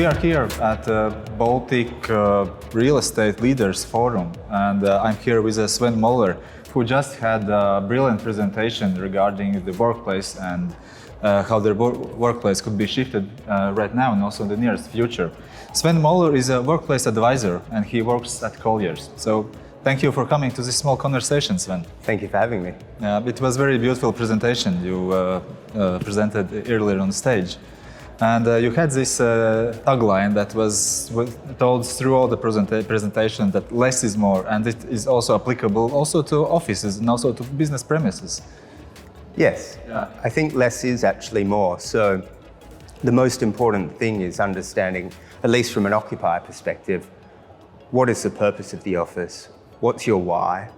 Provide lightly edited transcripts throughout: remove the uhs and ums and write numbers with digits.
We are here at the Baltic Real Estate Leaders Forum, and I'm here with Sven Moller, who just had a brilliant presentation regarding the workplace and how the workplace could be shifted right now and also in the nearest future. Sven Moller is a workplace advisor and he works at Colliers. So thank you for coming to this small conversation, Sven. Thank you for having me. It was a very beautiful presentation you presented earlier on stage. And you had this tagline that was told through all the presentation that less is more, and it is also applicable also to offices and also to business premises. Yes, I think less is actually more. So the most important thing is understanding, at least from an occupier perspective, what is the purpose of the office? What's your why?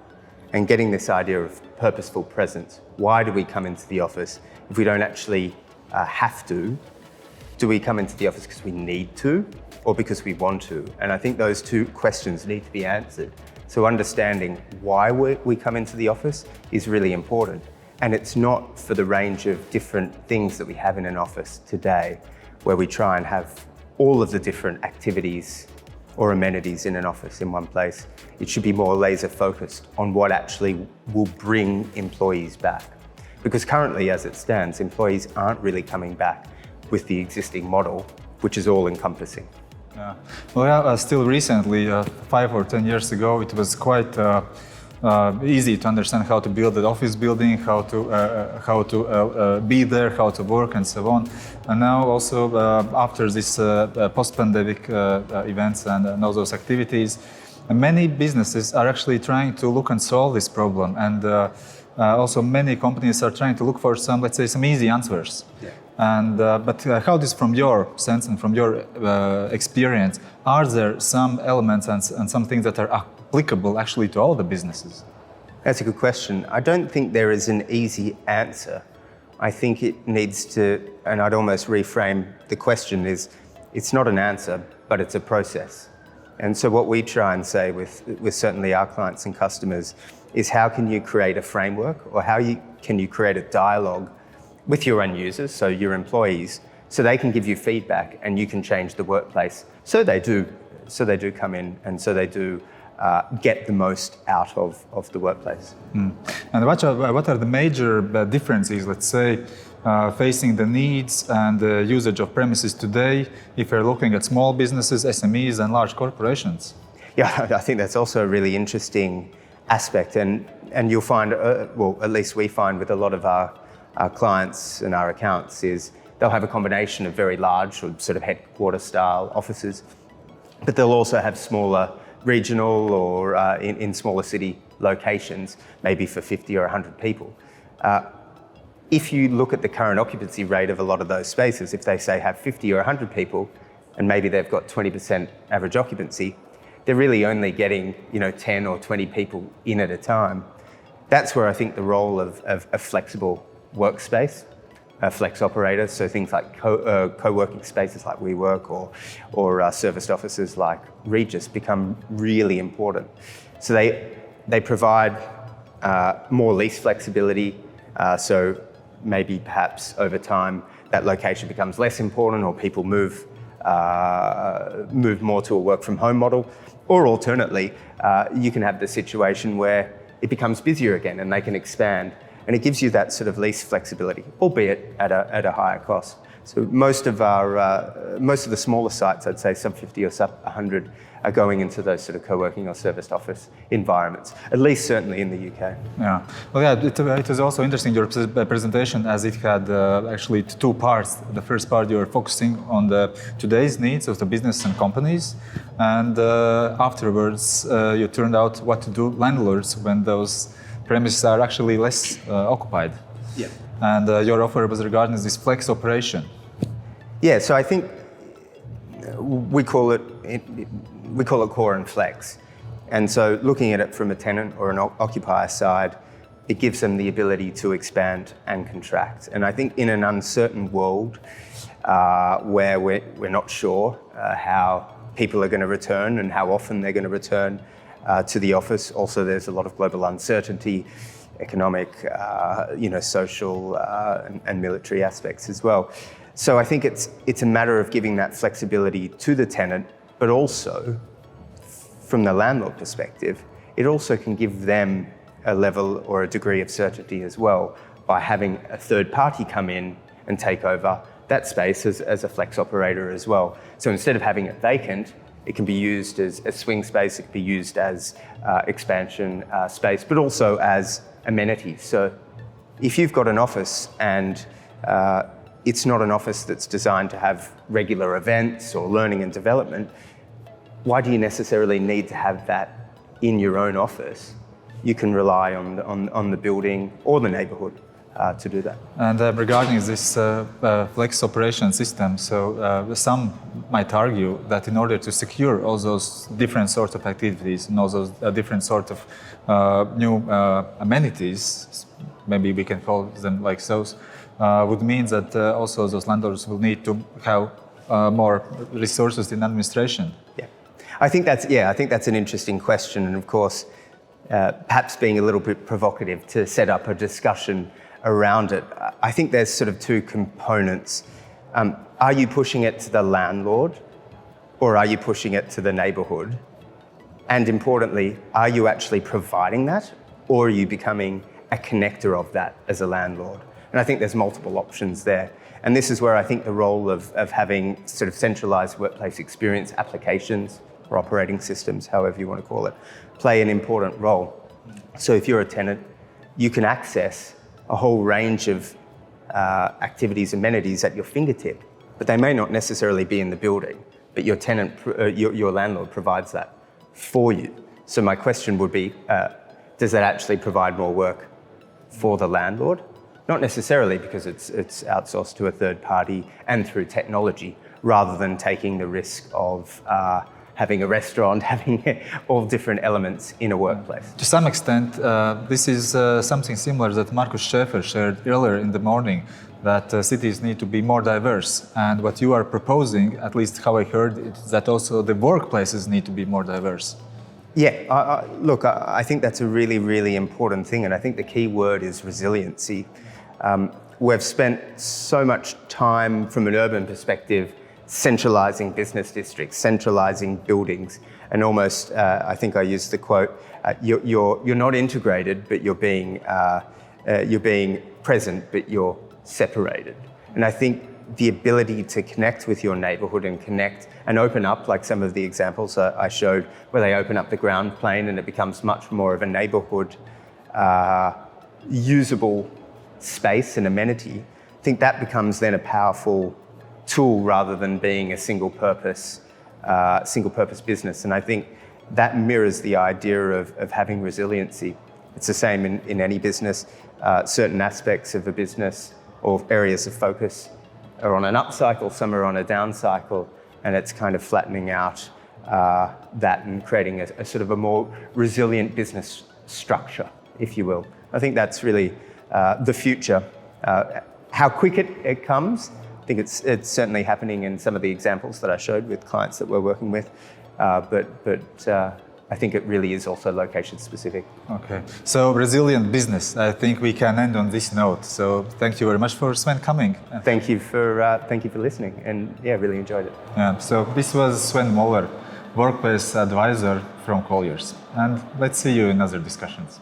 And getting this idea of purposeful presence. Why do we come into the office if we don't actually have to? Do we come into the office because we need to or because we want to? And I think those two questions need to be answered. So understanding why we come into the office is really important. And it's not for the range of different things that we have in an office today, where we try and have all of the different activities or amenities in an office in one place. It should be more laser focused on what actually will bring employees back. Because currently, as it stands, employees aren't really coming back with the existing model, which is all-encompassing. Still recently, 5 or 10 years ago, it was quite easy to understand how to build an office building, how to be there, how to work, and so on. And now also, after this post-pandemic events and all those activities, many businesses are actually trying to look and solve this problem. And also many companies are trying to look for some, let's say, some easy answers. Yeah. And but how this, from your sense and from your experience, are there some elements and some things that are applicable actually to all the businesses? That's a good question. I don't think there is an easy answer. I think it needs to, and I'd almost reframe the question is, it's not an answer, but it's a process. And so what we try and say with certainly our clients and customers is how can you create a framework or can you create a dialogue with your end users, so your employees, so they can give you feedback and you can change the workplace. So they do come in and so they do get the most out of the workplace. And what are the major differences, let's say, facing the needs and the usage of premises today if you're looking at small businesses, SMEs and large corporations? Yeah, I think that's also a really interesting aspect and you'll find, well, at least we find with a lot of our clients and our accounts is they'll have a combination of very large or sort of headquarter style offices, but they'll also have smaller regional or in smaller city locations, maybe for 50 or 100 people. If you look at the current occupancy rate of a lot of those spaces, if they say have 50 or 100 people and maybe they've got 20% average occupancy, they're really only getting 10 or 20 people in at a time. That's where I think the role of a flexible workspace, flex operators, so things like co-working spaces like WeWork or serviced offices like Regis become really important. So they provide more lease flexibility, so maybe perhaps over time that location becomes less important or people move more to a work from home model, or alternately you can have the situation where it becomes busier again and they can expand. And it gives you that sort of lease flexibility, albeit at a higher cost. So most of the smaller sites, I'd say sub 50 or sub 100, are going into those sort of co-working or serviced office environments, at least certainly in the UK. Yeah, well, yeah, it was also interesting, your presentation, as it had actually two parts. The first part, you were focusing on today's needs of the business and companies, and afterwards you turned out what to do landlords when those premises are actually less occupied. Yeah. And your offer was regarding this flex operation. Yeah, so I think we call it core and flex. And so looking at it from a tenant or an occupier side, it gives them the ability to expand and contract. And I think in an uncertain world where we're not sure how people are going to return and how often they're going to return to the office. Also, there's a lot of global uncertainty, economic, social and military aspects as well. So I think it's a matter of giving that flexibility to the tenant, but also from the landlord perspective, it also can give them a level or a degree of certainty as well by having a third party come in and take over that space as a flex operator as well. So instead of having it vacant, it can be used as a swing space, it can be used as expansion space, but also as amenities. So if you've got an office and it's not an office that's designed to have regular events or learning and development, why do you necessarily need to have that in your own office? You can rely on the building or the neighborhood to do that. And regarding this flex operation system, so some might argue that in order to secure all those different sorts of activities and all those different sorts of new amenities, maybe we can call them like those, would mean that also those landlords will need to have more resources in administration. Yeah, I think that's an interesting question, and of course, perhaps being a little bit provocative to set up a discussion around it. I think there's sort of two components. Are you pushing it to the landlord, or are you pushing it to the neighbourhood? And importantly, are you actually providing that, or are you becoming a connector of that as a landlord? And I think there's multiple options there. And this is where I think the role of having sort of centralised workplace experience applications or operating systems, however you want to call it, play an important role. So if you're a tenant, you can access a whole range of activities, amenities at your fingertip, but they may not necessarily be in the building, but your tenant, your landlord provides that for you. So my question would be, does that actually provide more work for the landlord? Not necessarily, because it's outsourced to a third party and through technology, rather than taking the risk of having a restaurant, having all different elements in a workplace. To some extent, this is something similar that Markus Schäfer shared earlier in the morning, that cities need to be more diverse. And what you are proposing, at least how I heard, is that also the workplaces need to be more diverse. Yeah, look, I think that's a really, really important thing. And I think the key word is resiliency. We've spent so much time from an urban perspective centralising business districts, centralising buildings, and almost, I think I used the quote, you're not integrated, but you're being present, but you're separated. And I think the ability to connect with your neighbourhood and connect and open up, like some of the examples I showed, where they open up the ground plane and it becomes much more of a neighbourhood usable space and amenity, I think that becomes then a powerful tool rather than being a single purpose business. And I think that mirrors the idea of having resiliency. It's the same in any business. Certain aspects of a business or areas of focus are on an up cycle, some are on a down cycle, and it's kind of flattening out that and creating a sort of a more resilient business structure, if you will. I think that's really the future. How quick it comes, I think it's certainly happening in some of the examples that I showed with clients that we're working with, but I think it really is also location specific. Okay, so resilient business. I think we can end on this note. So thank you very much for Sven coming. Thank you for listening, and yeah, really enjoyed it. Yeah, so this was Sven Moller, workplace advisor from Colliers, and let's see you in other discussions.